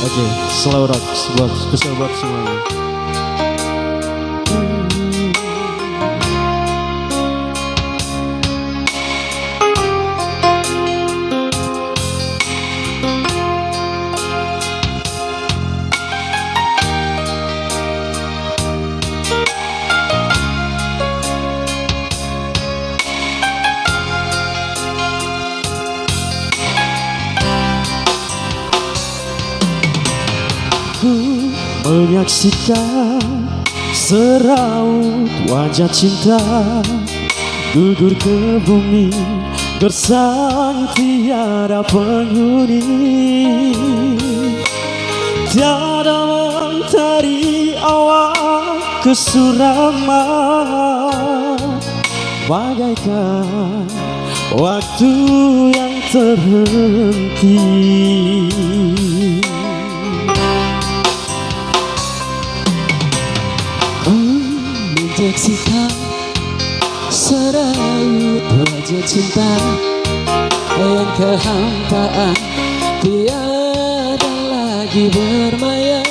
Oke, slow rock buat spesial buat semuanya. Menyaksikan seraut wajah cinta gugur ke bumi, gersang tiada penghuni. Tiada mentari awal kesuraman, bagaikan waktu yang terhenti. Menyaksikan seraut wajah cinta yang kehampaan tiada lagi bermaya.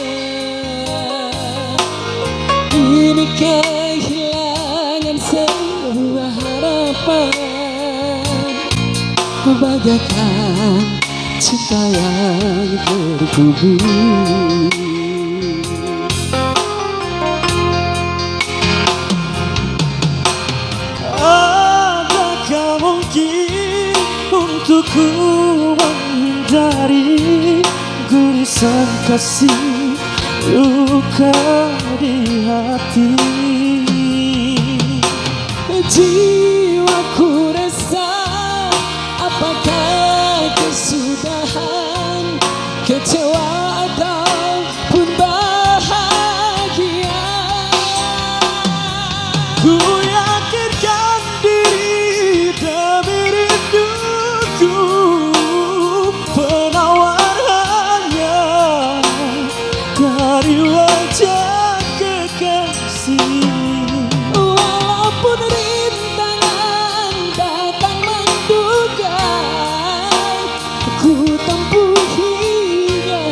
Ini kehilangan sebuah harapan, bagaikan cinta yang terkubur. Untukku menghindari gurisan kasih luka di hati. Jiwaku resah, apakah kesudahan, kecewa ataupun bahagia. Ku yakinkan diri demi rinduku, penawar hanya dari wajah kekasih. Walaupun rintangan datang menduga, ku tempuhinya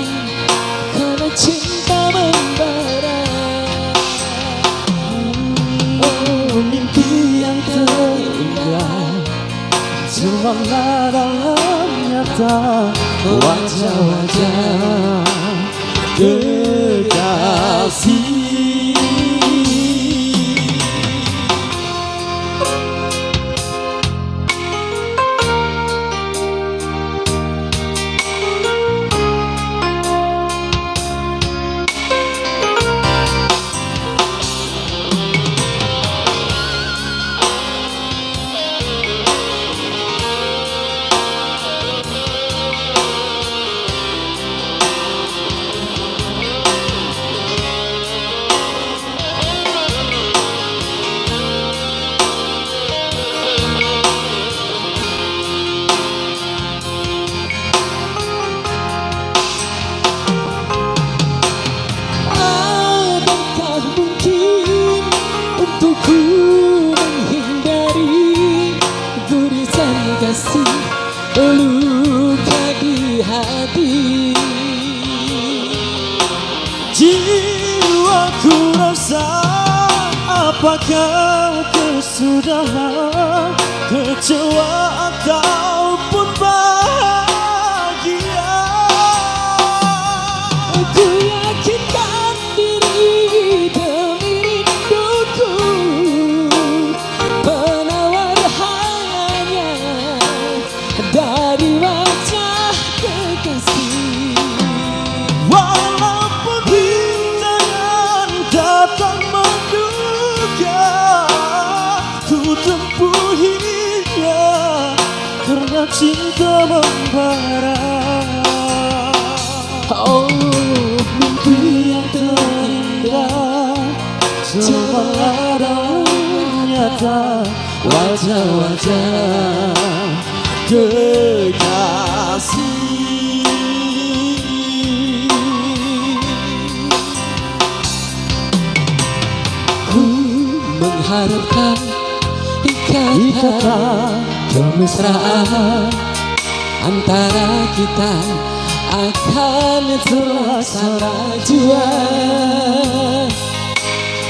karena cinta membara. Oh, mimpi yang terindah cumalah dalam nyata wajah-wajah kekasih. Kasih luka di hati. Jiwaku rasa apakah kesudahan, kecewa ataupun bahagia. Ku yakinkan diri demi rinduku, penawar hanya dari wajah kekasih. Walaupun rintangan datang menduga, ku tempuhinya karena cinta membara. Oh, Mimpi yang terindah cumalah dalam nyata wajah-wajah kekasih. ku mengharapkan ikatan Ikatan kemesraan antara kita akan terlaksana jua.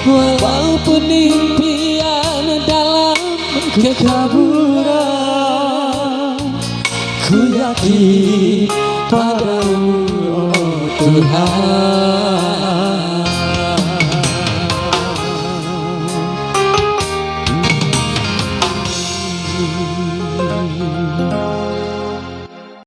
Walaupun impian dalam kekaburan, ku yakin padamu, oh Tuhan.